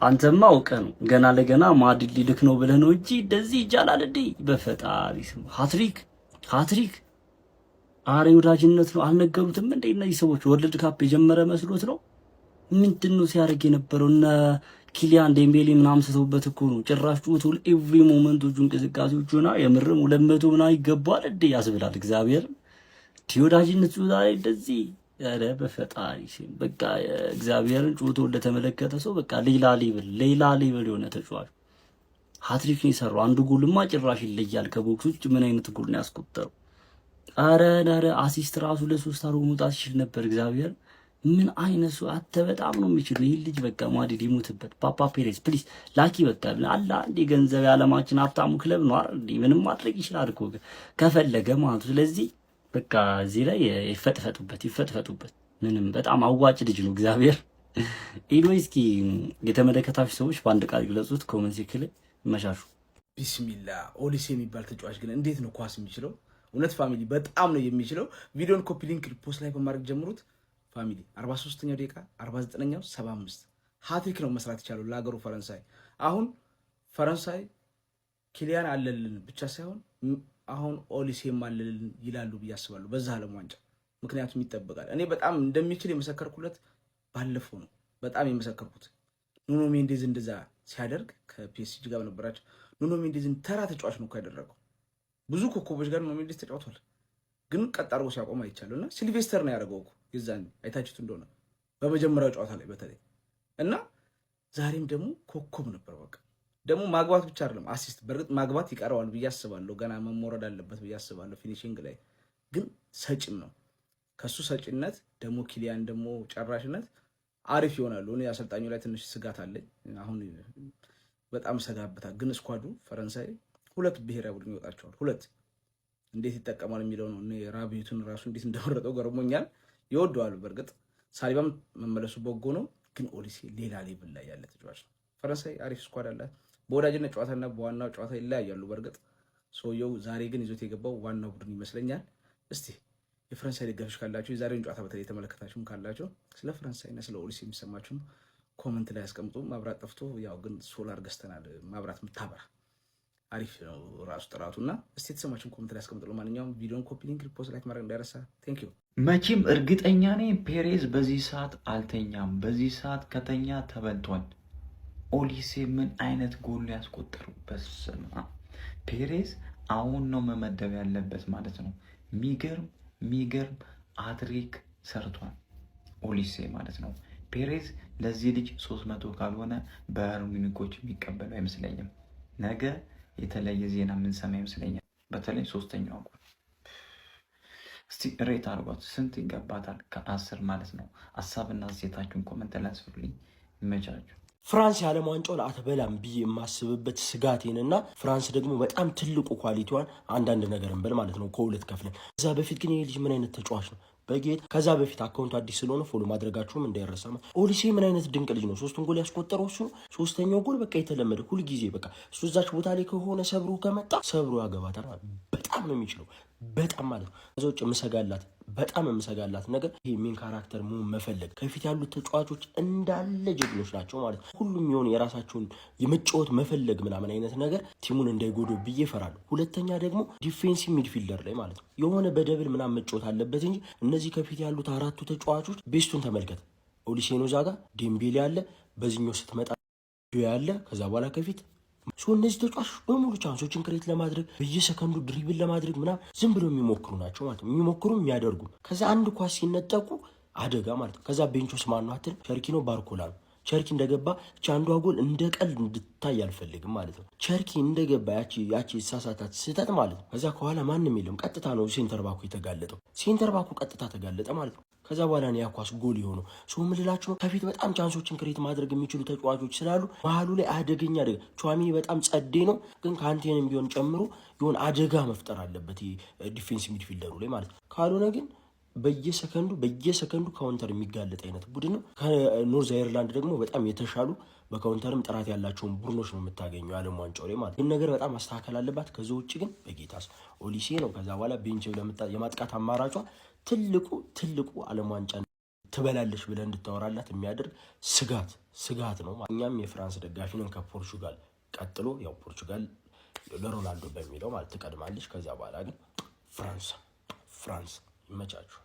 አንተማ አውቀህ ነው ገና ለገና ማድሪድ ሊልክ ነው ብለህ ነው እንጂ እንደዚህ ይጃላል እንዴ? በፈጣሪ ስም ሃትሪክ አሬ ወዳጅነት ነው። አልነገሩትም እንዴ እነዚህ ሰዎች? ወርልድ ካፕ የጀመረ መስሎት ነው። ምንድነው ሲያደርግ የነበረው? እነ ኪሊያን ዴምቤሌ ምናምን ስተውበት እኮ ነው። ጭራሽ ጩቱል ኤቭሪ ሞመንቶቹ እንቅስቃሴዎቹና የምርም 200 ምናምን ይገባል እንዴ ያስብላል። እግዚአብሔር ወዳጅነት ዛሬ እንደዚህ ያለ በፈጣሪ ሲም በቃ እግዚአብሔርን ጩቶ እንደተመለከተ ሰው በቃ ሌላ ሌቭል የሆነ ተጫዋች ሃትሪክ ነው የሰራው። አንዱ ጎልማ ጭራሽ ይለያል ከቦክስ ውጭ። ምን አይነት ጎል ነው ያስቆጠረው? አረ አሲስት ራሱ ለሶስት አርጎ መውጣት ይችል ነበር። እግዚአብሔር ምን አይነት ሰው አተ በጣም ነው የሚችለው ይሄ ልጅ። በቃ ማድሪድ ይሙትበት። ፓፓ ፔሬዝ ፕሊዝ ላኪ በቃ አላ እንደ ገንዘብ ያለማችን ሀብታሙ ክለብ ነው አይደል? ምንም ማድረግ ይችላል እኮ ከፈለገ ማለት። ስለዚህ በቃ እዚህ ላይ ይፈጥፈጡበት። ምንም በጣም አዋጭ ልጅ ነው እግዚአብሔር። ኤኒዌይስ እስኪ የተመለከታችሁ ሰዎች በአንድ ቃል ግለጹት ኮሜንት ሴክሽን ላይ መሻሹ። ቢስሚላ ኦሊሴ የሚባል ተጫዋች ግን እንዴት ነው ኳስ የሚችለው? እውነት ፋሚሊ በጣም ነው የሚችለው። ቪዲዮን ኮፒ ሊንክ ፖስት ላይ በማድረግ ጀምሩት ፋሚሊ። 43ኛው ደቂቃ 49ኛው 75 ሃትሪክ ነው መስራት ይቻላል ለሀገሩ ፈረንሳይ። አሁን ፈረንሳይ ኪሊያን አለልን ብቻ ሳይሆን አሁን ኦሊሴም አለልን ይላሉ ብዬ አስባለሁ በዛ ዓለም ዋንጫ። ምክንያቱም ይጠበቃል። እኔ በጣም እንደሚችል የመሰከርኩለት ባለፈው ነው። በጣም የመሰከርኩት ኑኖ ሜንዴዝ እንደዛ ሲያደርግ ከፒኤስጂ ጋር ነበራቸው። ኑኖ ሜንዴዝን ተራ ተጫዋች ነው ያደረገው። ብዙ ኮከቦች ጋር ኑኖ ሜንዴዝ ተጫውቷል፣ ግን ቀጥ አድርጎ ሲያቆም አይቻለሁ። እና ሲልቬስተር ነው ያደረገው እኮ የዛን አይታችሁት እንደሆነ በመጀመሪያው ጨዋታ ላይ በተለይ እና ዛሬም ደግሞ ኮከብ ነበር። በቃ ደግሞ ማግባት ብቻ አይደለም አሲስት፣ በርግጥ ማግባት ይቀረዋል ብዬ አስባለሁ። ገና መሞረድ አለበት ብዬ አስባለሁ። ፊኒሺንግ ላይ ግን ሰጭም ነው። ከሱ ሰጭነት ደግሞ ኪሊያን ደግሞ ጨራሽነት አሪፍ ይሆናሉ። እኔ አሰልጣኙ ላይ ትንሽ ስጋት አለኝ አሁን፣ በጣም ሰጋበታል። ግን ስኳዱ ፈረንሳይ ሁለት ብሔራዊ ቡድን ይወጣቸዋል። ሁለት እንዴት ይጠቀማል የሚለው ነው። እኔ ራቢዩትን ራሱ እንዴት እንደመረጠው ገርሞኛል። ይወደዋል። በርግጥ ሳሊባም መመለሱ በጎ ነው። ግን ኦሊሴ ሌላ ሌቭል ላይ ያለ ተጫዋች ነው። ፈረንሳይ አሪፍ ስኳድ አላት። በወዳጅነት ጨዋታና በዋናው ጨዋታ ይለያያሉ። በርግጥ ሰውየው ዛሬ ግን ይዞት የገባው ዋናው ቡድን ይመስለኛል። እስቲ የፈረንሳይ ደጋፊዎች ካላችሁ የዛሬውን ጨዋታ በተለይ የተመለከታችሁም ካላችሁ ስለ ፈረንሳይና ስለ ኦሊሴ የሚሰማችሁም ኮመንት ላይ ያስቀምጡ። ማብራት ጠፍቶ ያው ግን ሶላር ገዝተናል፣ ማብራት ምታበራ አሪፍ ነው ራሱ ጥራቱና። እስቲ የተሰማችሁን ኮመንት ላይ ያስቀምጡ። ለማንኛውም ቪዲዮን ኮፒ ሊንክ ፖስት ላይክ ማድረግ እንዳይረሳ። ቴንክ ዩ። መቼም እርግጠኛ ነኝ ፔሬዝ በዚህ ሰዓት አልተኛም። በዚህ ሰዓት ከተኛ ተበልቷል። ኦሊሴ ምን አይነት ጎል ያስቆጠሩበት ስማ። ፔሬዝ አሁን ነው መመደብ ያለበት ማለት ነው። ሚገርም ሃትሪክ ሰርቷል ኦሊሴ ማለት ነው። ፔሬዝ ለዚህ ልጅ 300 ካልሆነ ባየር ሙኒኮች የሚቀበሉ አይመስለኝም። ነገ የተለየ ዜና የምንሰማ ይመስለኛል። በተለይ ሶስተኛው ጎል እስቲ ሬት አድርጓት። ስንት ይገባታል? ከ10 ማለት ነው። ሀሳብና ሴታችሁን ኮመንት ላይ አስፍሩልኝ። ይመቻችሁ። ፍራንስ የዓለም ዋንጫውን አትበላም ብዬ የማስብበት ስጋቴንና ፍራንስ ደግሞ በጣም ትልቁ ኳሊቲዋን አንዳንድ ነገር እንበል ማለት ነው ከሁለት ከፍለን። ከዛ በፊት ግን ይሄ ልጅ ምን አይነት ተጫዋች ነው በጌት። ከዛ በፊት አካውንቱ አዲስ ስለሆነ ፎሎ ማድረጋችሁም እንዳይረሳ። ኦሊሴ ምን አይነት ድንቅ ልጅ ነው። 3ቱን ጎል ያስቆጠረው እሱ ነው። 3ኛው ጎል በቃ የተለመደ ሁልጊዜ በቃ እሱ እዛች ቦታ ላይ ከሆነ ሰብሮ ከመጣ ሰብሮ ያገባታል። በጣም ነው የሚችለው በጣም ማለት ነው። ከዛ ውጭ በጣም የምሰጋላት ነገር ይሄ ሜን ካራክተር መሆን መፈለግ። ከፊት ያሉት ተጫዋቾች እንዳለ ጀግኖች ናቸው ማለት ነው። ሁሉም የሆነ የራሳቸውን የመጫወት መፈለግ ምናምን አይነት ነገር ቲሙን እንዳይጎዶ ብዬ እፈራለሁ። ሁለተኛ ደግሞ ዲፌንሲቭ ሚድፊልደር ላይ ማለት ነው የሆነ በደብል ምናምን መጫወት አለበት እንጂ እነዚህ ከፊት ያሉት አራቱ ተጫዋቾች ቤስቱን ተመልከት። ኦሊሴኖ ዛጋ፣ ዴምቤሌ ያለ፣ በዚህኛው ስትመጣ ያለ፣ ከዛ በኋላ ከፊት እነዚህ ተጫዋቾች በሙሉ ቻንሶችን ክሬት ለማድረግ በየሰከንዱ ድሪብል ለማድረግ ምናምን ዝም ብለው የሚሞክሩ ናቸው ማለት ነው። የሚያደርጉ ከዛ አንድ ኳስ ሲነጠቁ አደጋ ማለት ነው። ከዛ ቤንቾስ ማን ነው አትል? ቸርኪ ነው ባርኮላ ነው። ቸርኪ እንደገባ አንዷ ጎል እንደ ቀልድ እንድታይ አልፈልግም ማለት ነው። ቸርኪ እንደገባ ያቺ ሳሳታት ስህተት ማለት ነው። ከዛ ከኋላ ማንም የለም። ቀጥታ ነው ሴንተር ባኩ የተጋለጠው። ሴንተር ባኩ ቀጥታ ተጋለጠ ማለት ነው። ከዛ በኋላ ነው ያኳስ ጎል የሆነው። ምልላችሁ ነው ከፊት በጣም ቻንሶችን ክሬት ማድረግ የሚችሉ ተጫዋቾች ስላሉ መሀሉ ላይ አደገኛ ቹዋሜኒ በጣም ጸዴ ነው፣ ግን ካንቴንም ቢሆን ጨምሮ የሆነ አደጋ መፍጠር አለበት ዲፌንስ ሚድፊልደሩ ላይ ማለት ነው። ካልሆነ ግን በየሰከንዱ ካውንተር የሚጋለጥ አይነት ቡድን ነው። ከኖርዝ አይርላንድ ደግሞ በጣም የተሻሉ በካውንተርም ጥራት ያላቸውን ቡድኖች ነው የምታገኘው ዓለም ዋንጫው ላይ ማለት። ግን ነገር በጣም ማስተካከል አለባት። ከዛ ውጭ ግን በጌታስ ኦሊሴ ነው። ከዛ በኋላ ቤንች የማጥቃት አማራጯ ትልቁ ዓለም ዋንጫ ትበላለች ብለህ እንድታወራላት የሚያደርግ ስጋት ነው። እኛም የፍራንስ ደጋፊ ነን ከፖርቹጋል ቀጥሎ። ያው ፖርቹጋል ለሮናልዶ በሚለው ማለት ትቀድማለች። ከዚያ በኋላ ግን ፍራንስ ይመቻችሁ።